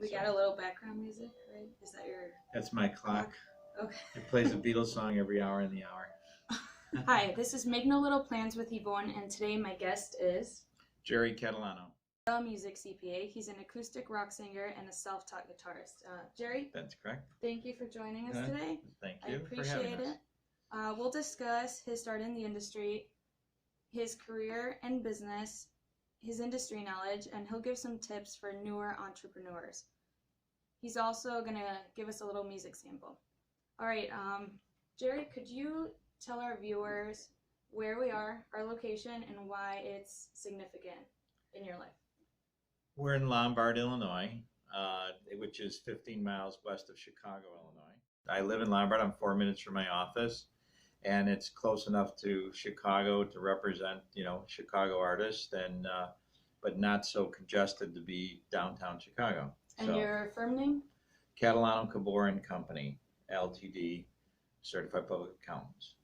We got a little background music, right? Is that your... That's my clock. Okay. It plays a Beatles song every hour in the hour. Hi, this is Make No Little Plans with Ivonne, and today my guest is... Jerry Catalano. Music CPA. He's an acoustic rock singer and a self-taught guitarist. Jerry? That's correct. Thank you for joining us today. Thank you. I appreciate it. We'll discuss his start in the industry, his career and business, his industry knowledge, and he'll give some tips for newer entrepreneurs. He's also going to give us a little music sample. All right, Jerry, could you tell our viewers where we are, our location, and why it's significant in your life? We're in Lombard, Illinois, which is 15 miles west of Chicago, Illinois. I live in Lombard. I'm 4 minutes from my office, and it's close enough to Chicago to represent, Chicago artists, and but not so congested to be downtown Chicago. And so, your firm name? Catalano, Caboor Company, Ltd., Certified Public Accountants.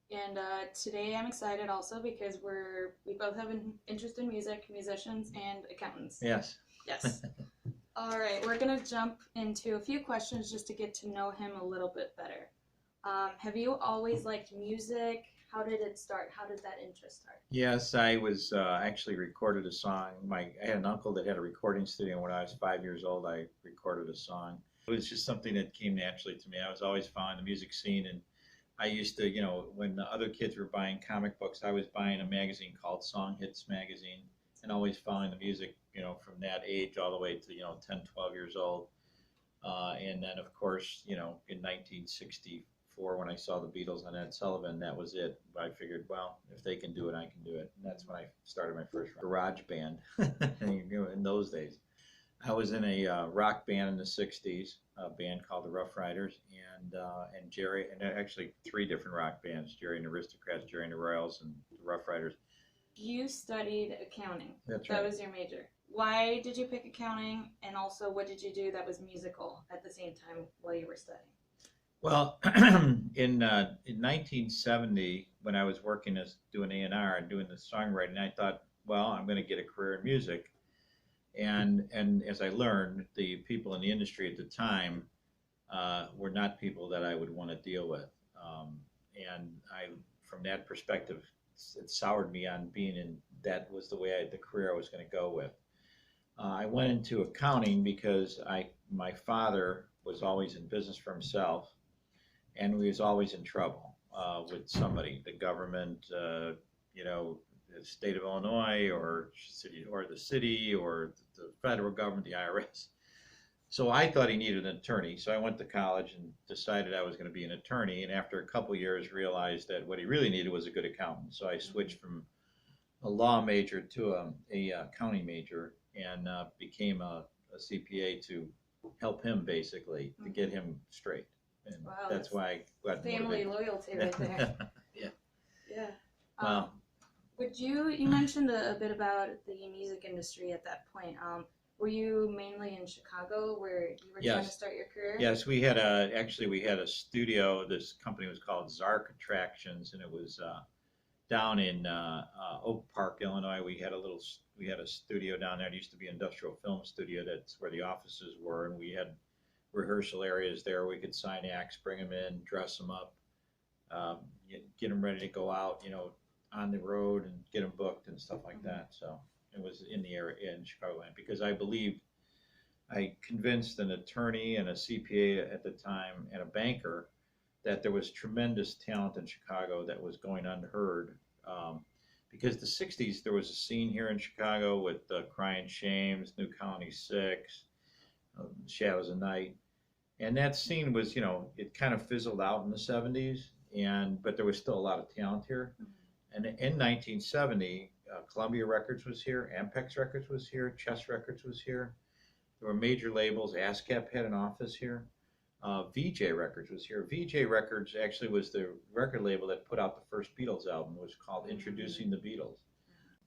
And today I'm excited also because we both have an interest in music, musicians, and accountants. Yes. Yes. All right, we're going to jump into a few questions just to get to know him a little bit better. Have you always liked music? How did it start? How did that interest start? Yes, I was actually recorded a song. I had an uncle that had a recording studio. When I was 5 years old, I recorded a song. It was just something that came naturally to me. I was always following the music scene, and I used to, when the other kids were buying comic books, I was buying a magazine called Song Hits Magazine, and always following the music, from that age all the way to, 10, 12 years old. And then, of course, in 1964, when I saw the Beatles on Ed Sullivan, that was it. I figured, well, if they can do it, I can do it. And that's when I started my first garage band, in those days. I was in a rock band in the 60s, a band called the Rough Riders, and Jerry, and actually 3 different rock bands, Jerry and the Aristocrats, Jerry and the Royals, and the Rough Riders. You studied accounting. That's right. That was your major. Why did you pick accounting, and also what did you do that was musical at the same time while you were studying? Well, in 1970, when I was working as doing A&R and doing the songwriting, I thought, well, I'm going to get a career in music. And as I learned, the people in the industry at the time were not people that I would want to deal with. And from that perspective, it soured me on being in, that was the way the career I was going to go with. I went into accounting because my father was always in business for himself, and he was always in trouble with somebody, the government, the state of Illinois, or the city, or the federal government, the IRS. So I thought he needed an attorney. So I went to college and decided I was going to be an attorney. And after a couple years, realized that what he really needed was a good accountant. So I switched from a law major to a accounting major, and became a CPA to help him, basically, to get him straight. And wow, that's why I got family loyalty right there. Yeah. Yeah. Wow. You mentioned a bit about the music industry at that point. Were you mainly in Chicago where you were trying to start your career? Yes, we had a studio. This company was called Zark Attractions, and it was down in Oak Park, Illinois. We had a studio down there. It used to be an industrial film studio. That's where the offices were, and we had rehearsal areas there. We could sign acts, bring them in, dress them up, get them ready to go out, on the road, and get them booked and stuff like that. So it was in the area in Chicagoland, because I convinced an attorney and a CPA at the time and a banker that there was tremendous talent in Chicago that was going unheard. Because the 60s, there was a scene here in Chicago with Crying Shames, New Colony 6, Shadows of Night. And that scene was, it kind of fizzled out in the 70s, but there was still a lot of talent here. Mm-hmm. And in 1970, Columbia Records was here, Ampex Records was here, Chess Records was here. There were major labels. ASCAP had an office here. VJ Records was here. VJ Records actually was the record label that put out the first Beatles album. It was called Introducing the Beatles.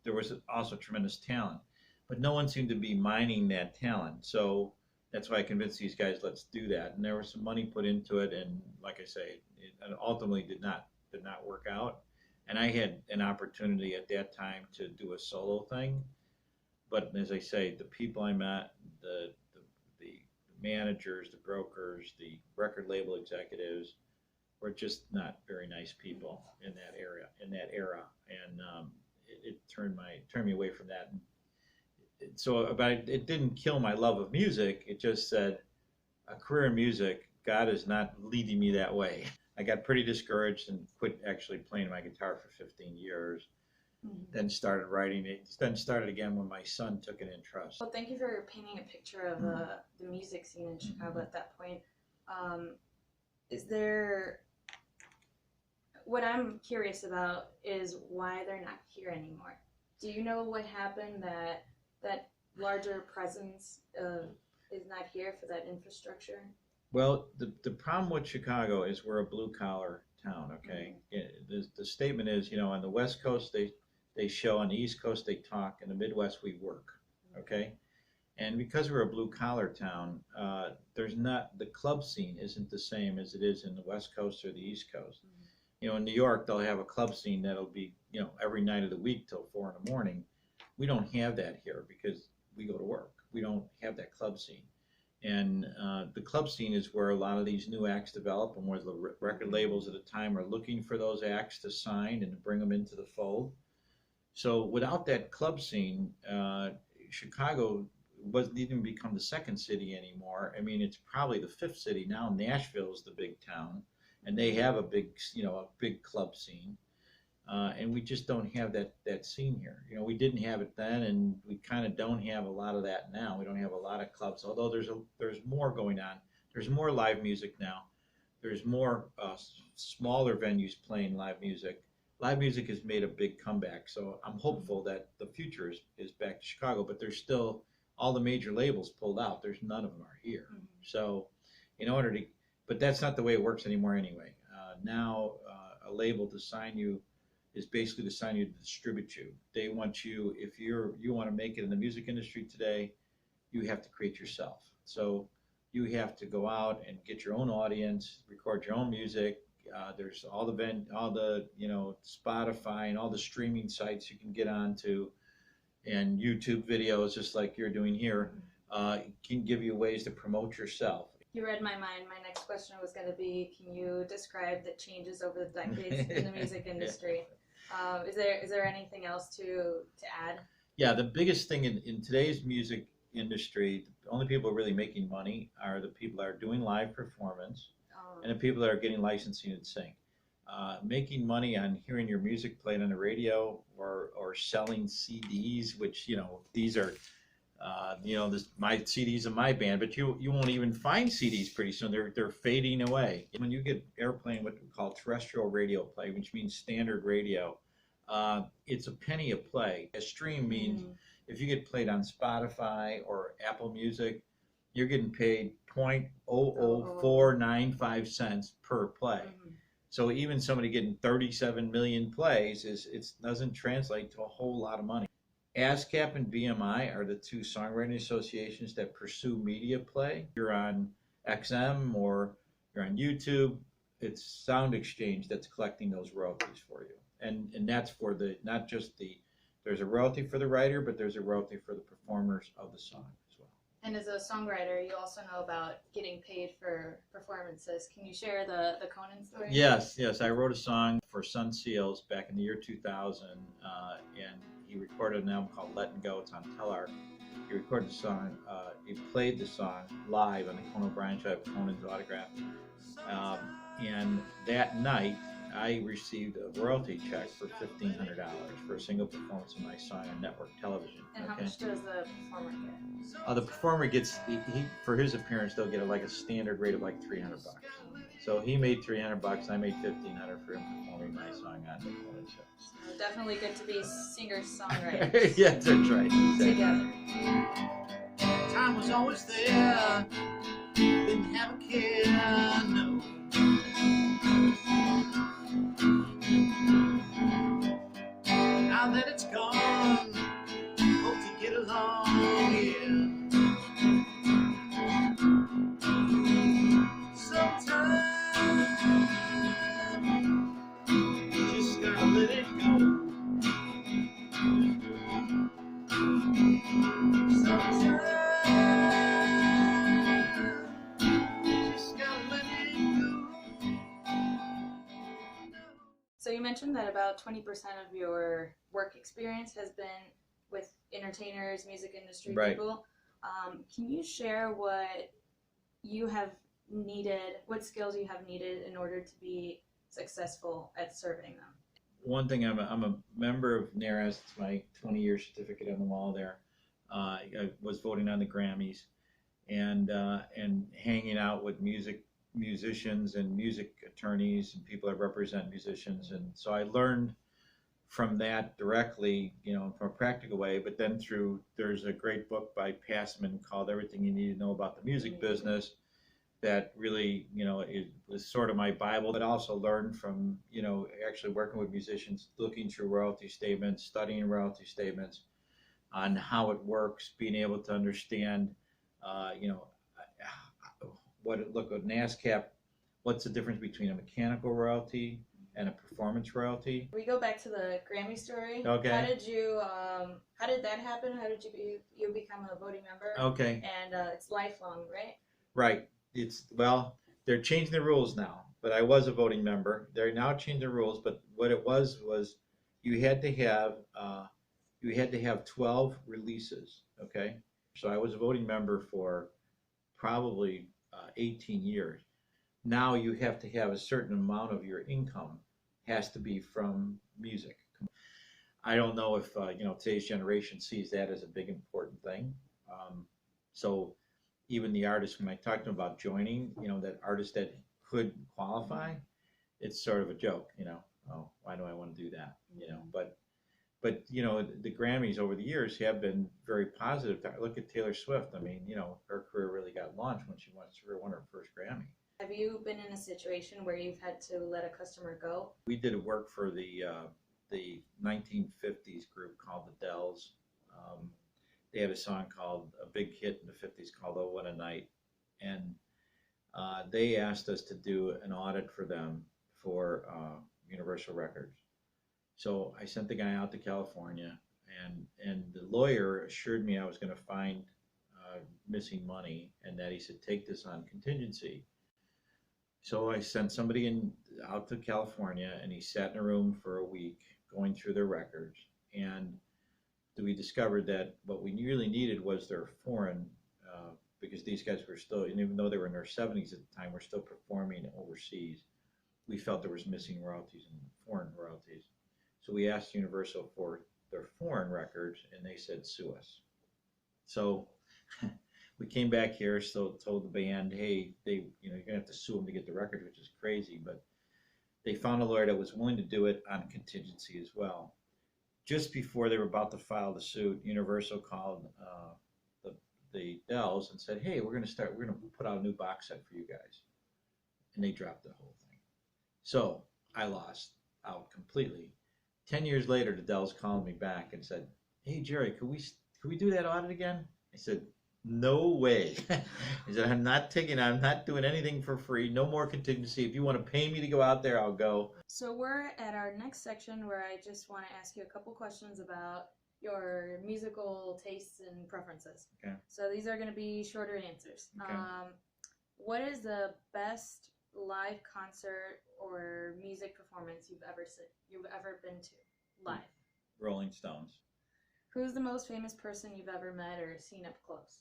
There was also tremendous talent, but no one seemed to be mining that talent. So that's why I convinced these guys, let's do that. And there was some money put into it, and like I say, it ultimately did not work out. And I had an opportunity at that time to do a solo thing. But as I say, the people I met, the managers, the brokers, the record label executives were just not very nice people in that era, and it turned me away from that. So, but it didn't kill my love of music. It just said, a career in music, God is not leading me that way. I got pretty discouraged and quit actually playing my guitar for 15 years. Then started writing it. Then started again when my son took an interest. Well, thank you for painting a picture of the music scene in Chicago at that point. Is there, what I'm curious about is why they're not here anymore. Do you know what happened that larger presence is not here for that infrastructure? Well, the problem with Chicago is we're a blue collar town, okay? The statement is, on the West Coast they show, on the East Coast they talk, in the Midwest we work, okay? And because we're a blue collar town, the club scene isn't the same as it is in the West Coast or the East Coast. In New York they'll have a club scene that'll be, every night of the week till 4 in the morning. We don't have that here because we go to work. We don't have that club scene. And the club scene is where a lot of these new acts develop, and where the record labels at the time are looking for those acts to sign and to bring them into the fold. So without that club scene, Chicago wasn't even become the second city anymore. I mean, it's probably the fifth city now. Nashville is the big town, and they have a big club scene. And we just don't have that scene here. We didn't have it then, and we kind of don't have a lot of that now. We don't have a lot of clubs, although there's more going on. There's more live music now. There's more smaller venues playing live music. Live music has made a big comeback, so I'm hopeful that the future is back to Chicago, but there's still, all the major labels pulled out. There's none of them are here. So but that's not the way it works anymore anyway. Now a label to sign you is basically to sign you to distribute you. They want you, if you want to make it in the music industry today, you have to create yourself. So you have to go out and get your own audience, record your own music. There's all the Spotify and all the streaming sites you can get onto, and YouTube videos, just like you're doing here, can give you ways to promote yourself. You read my mind. My next question was going to be, can you describe the changes over the decades in the music industry? Is there anything else to add? Yeah, the biggest thing in today's music industry, the only people really making money are the people that are doing live performance and the people that are getting licensing and sing. Making money on hearing your music played on the radio or selling CDs, which, these are, my CDs of my band, but you won't even find CDs pretty soon. They're fading away. When you get airplane, what we call terrestrial radio play, which means standard radio, it's a penny a play. A stream means if you get played on Spotify or Apple Music, you're getting paid 0.00495 cents per play. So even somebody getting 37 million plays it doesn't translate to a whole lot of money. ASCAP and BMI are the two songwriting associations that pursue media play. You're on XM or you're on YouTube, it's SoundExchange that's collecting those royalties for you. And that's for there's a royalty for the writer, but there's a royalty for the performers of the song as well. And as a songwriter, you also know about getting paid for performances. Can you share the Conan story? Yes. I wrote a song for Sun Seals back in the year 2000, and he recorded an album called Letting Go. It's on Telarc. He recorded the song. He played the song live on the Conan O'Brien show. I have Conan's autograph. And that night, I received a royalty check for $1,500 for a single performance of my song on network television. And how much does the performer get? The performer gets, for his appearance, they'll get a standard rate of like $300. So he made $300, I made $1,500 for him performing my song on the Conan show. So definitely good to be singer-songwriters. Yeah, that's right. Exactly. Together. Time was always there. Didn't have a care, no. Now that it's gone, hope to get along, yeah. Sometimes you just gotta let it go. Sometimes you mentioned that about 20% of your work experience has been with entertainers, music industry Right. people. Can you share what you have needed, what skills you have needed in order to be successful at serving them? One thing, I'm a member of NARAS. It's my 20-year certificate on the wall there. I was voting on the Grammys and hanging out with musicians and music attorneys and people that represent musicians. And so I learned from that directly, from a practical way, but then there's a great book by Passman called Everything You Need to Know About the Music Business that really, it was sort of my Bible, but also learned from, actually working with musicians, looking through royalty statements, studying royalty statements on how it works, being able to understand, look at NASCAP, what's the difference between a mechanical royalty and a performance royalty. We go back to the Grammy story. Okay. How did that happen? How did you become a voting member? Okay. And it's lifelong, right? Right. They're changing the rules now, but I was a voting member. They're now changing the rules, but what it was you had to have 12 releases. Okay. So I was a voting member for probably 18 years. Now you have to have a certain amount of your income has to be from music. I don't know if today's generation sees that as a big important thing. So even the artists, when I talked to them about joining, that artist that could qualify, it's sort of a joke. Oh, why do I want to do that? But the Grammys over the years have been very positive. Look at Taylor Swift. I mean, her career really got launched when she won her first Grammy. Have you been in a situation where you've had to let a customer go? We did work for the 1950s group called the Dells. They had a song called, a big hit in the 50s called Oh What a Night. And they asked us to do an audit for them for Universal Records. So I sent the guy out to California, and the lawyer assured me I was going to find missing money, and that he said, take this on contingency. So I sent somebody out to California, and he sat in a room for a week going through their records. And we discovered that what we really needed was their foreign, because these guys were still, and even though they were in their 70s at the time, were still performing overseas. We felt there was missing royalties and foreign royalties. So we asked Universal for their foreign records, and they said, sue us. So we came back here, so told the band, hey, you're going to have to sue them to get the records, which is crazy. But they found a lawyer that was willing to do it on contingency as well. Just before they were about to file the suit, Universal called the Dells and said, hey, we're going to put out a new box set for you guys. And they dropped the whole thing. So I lost out completely. 10 years later, the Dells called me back and said, hey, Jerry, could we do that audit again? I said, no way. He said, I'm not doing anything for free. No more contingency. If you want to pay me to go out there, I'll go. So we're at our next section where I just want to ask you a couple questions about your musical tastes and preferences. Okay. So these are going to be shorter answers. Okay. What is the best live concert or music performance you've ever been to live? Rolling Stones. Who's the most famous person you've ever met or seen up close?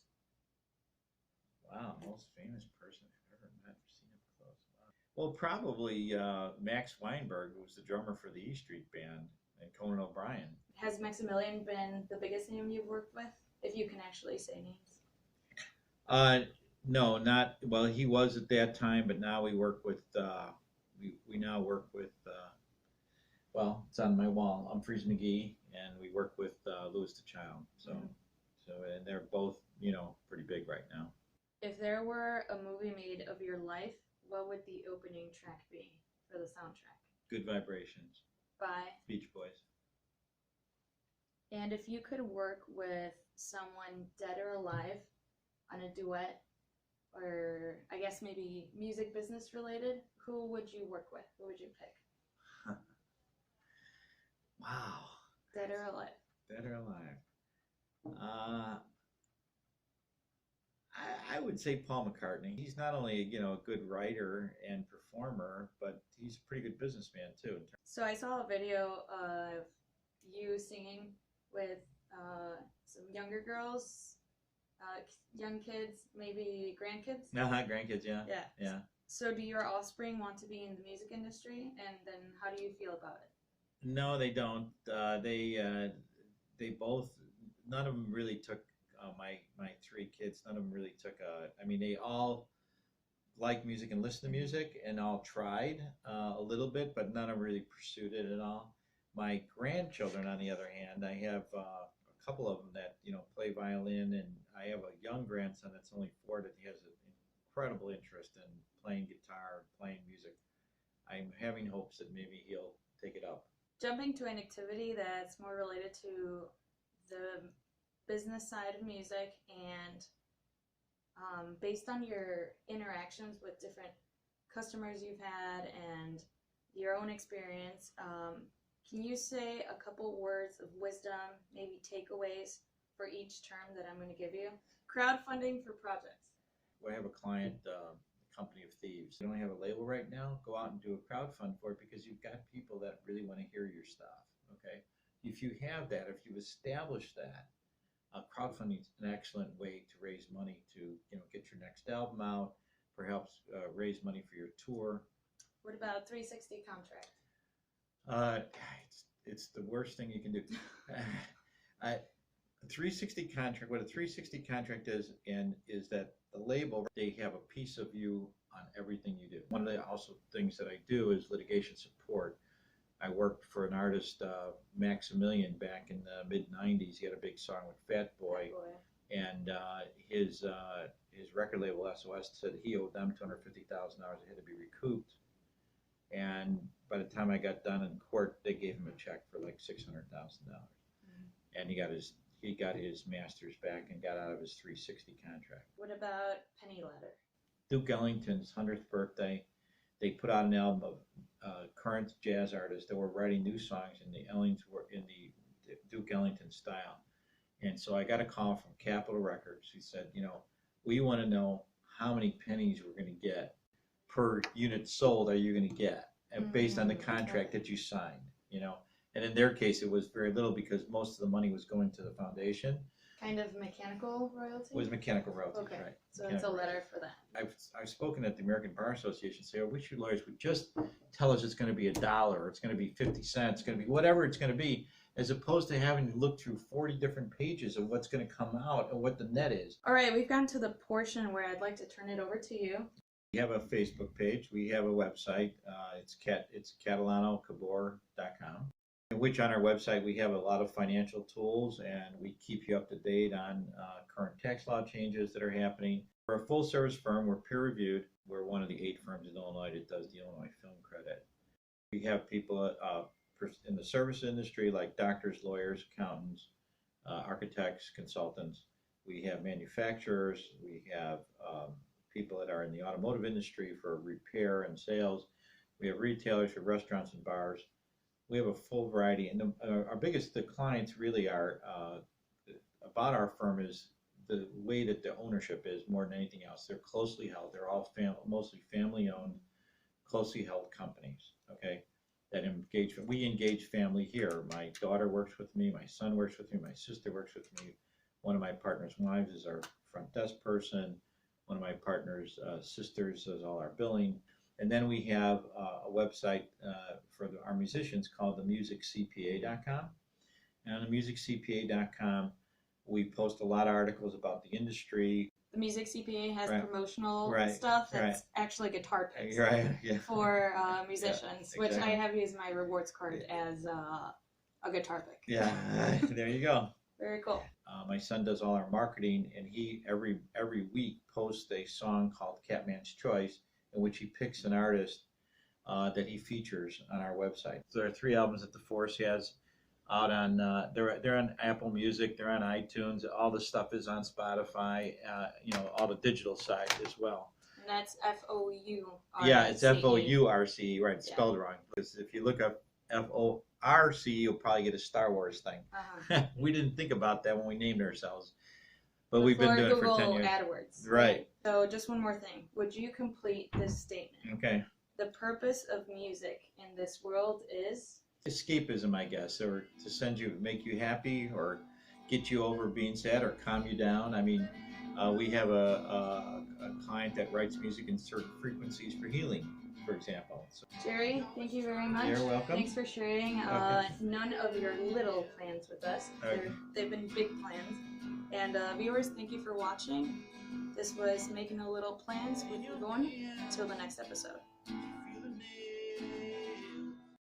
Wow, most famous person I've ever met or seen up close. Wow. Well, probably Max Weinberg, who was the drummer for the E Street Band, and Conan O'Brien. Has Maximilian been the biggest name you've worked with, if you can actually say names? No, not, well, he was at that time, but now we work with, we now work with, well, it's on my wall, Umphrey's McGee, and we work with Louis the Child. So, and they're both, pretty big right now. If there were a movie made of your life, what would the opening track be for the soundtrack? Good Vibrations. By Beach Boys. And if you could work with someone dead or alive on a duet, or I guess maybe music business related, who would you work with? Who would you pick? Wow. Dead or alive? Dead or alive? I would say Paul McCartney. He's not only, a good writer and performer, but he's a pretty good businessman too. So I saw a video of you singing with some younger girls, young kids, maybe grandkids. Grandkids, yeah. Yeah. Yeah. So do your offspring want to be in the music industry, and then how do you feel about it? No, they don't. They both. None of them really took my three kids. None of them really took. I mean, they all like music and listen to music, and all tried a little bit, but none of them really pursued it at all. My grandchildren, on the other hand, I have a couple of them that play violin, and I have a young grandson that's only 4 that he has an incredible interest in playing guitar and playing music. I'm having hopes that maybe he'll take it up. Jumping to an activity that's more related to the business side of music, and based on your interactions with different customers you've had and your own experience, can you say a couple words of wisdom, maybe takeaways for each term that I'm going to give you? Crowdfunding for projects. Well, I have a client, the company of Thieves. You don't have a label right now, go out and do a crowdfund for it, because you've got people that really want to hear your stuff, okay? If you have that, if you've established that, crowdfunding is an excellent way to raise money to, get your next album out, perhaps raise money for your tour. What about a 360 contract? It's the worst thing you can do. A 360 contract, what a 360 contract is that the label, they have a piece of you on everything you do. One of the also things that I do is litigation support. I worked for an artist, Maximilian, back in the mid-90s. He had a big song with Fat Boy, and his record label, SOS, said he owed them $250,000. It had to be recouped. And by the time I got done in court, they gave him a check for like $600,000. And he got his masters back and got out of his 360 contract. What about Penny Letter? Duke Ellington's 100th birthday, they put out an album of current jazz artists that were writing new songs in the Duke Ellington style. And so I got a call from Capitol Records. He said, we want to know how many pennies we're going to get per unit sold are you going to get, and based on the contract that you signed, And in their case, it was very little, because most of the money was going to the foundation. Kind of mechanical royalty? It was mechanical royalties, okay. Right. So mechanical it's a letter royalties. for that. I've spoken at the American Bar Association, say, I wish you lawyers would just tell us it's going to be $1, or it's going to be 50 cents, it's going to be whatever it's going to be, as opposed to having to look through 40 different pages of what's going to come out and what the net is. All right, we've gotten to the portion where I'd like to turn it over to you. We have a Facebook page. We have a website. It's catalanocaboor.com. In which on our website we have a lot of financial tools, and we keep you up to date on current tax law changes that are happening. We're a full service firm. We're peer reviewed. We're one of the 8 firms in Illinois that does the Illinois Film Credit. We have people in the service industry like doctors, lawyers, accountants, architects, consultants. We have manufacturers. We have people that are in the automotive industry for repair and sales. We have retailers for restaurants and bars. We have a full variety, and our biggest clients really are about our firm is the way that the ownership is more than anything else. They're closely held. They're all mostly family-owned, closely held companies. Okay, that engage. We engage family here. My daughter works with me. My son works with me. My sister works with me. One of my partner's wives is our front desk person. One of my partner's sisters does all our billing. And then we have a website for our musicians called themusiccpa.com. And on themusiccpa.com, we post a lot of articles about the industry. The Music CPA has Right. promotional Right. stuff that's Right. actually guitar picks Right, yeah. for musicians, Yeah, which I exactly. have used my rewards card as a guitar pick. Yeah, there you go. Very cool. My son does all our marketing, and he every week posts a song called Catman's Choice, in which he picks an artist that he features on our website. So there are 3 albums that the Force has out on. They're on Apple Music, they're on iTunes. All the stuff is on Spotify. All the digital side as well. And that's FOURCE. Yeah, it's FOURCE, right? It's Yeah. spelled wrong. Because if you look up FORC, you'll probably get a Star Wars thing. Uh-huh. We didn't think about that when we named ourselves. But we've been doing it Google for 10 years. AdWords. Right. So just one more thing. Would you complete this statement? Okay. The purpose of music in this world is? Escapism, I guess, or to make you happy, or get you over being sad, or calm you down. I mean, we have a client that writes music in certain frequencies for healing, for example. So, Jerry, thank you very much. you're welcome. Thanks for sharing none of your little plans with us. Okay. They've been big plans. And viewers, thank you for watching. This was Making a Little Plans with Ivonne. Until the next episode.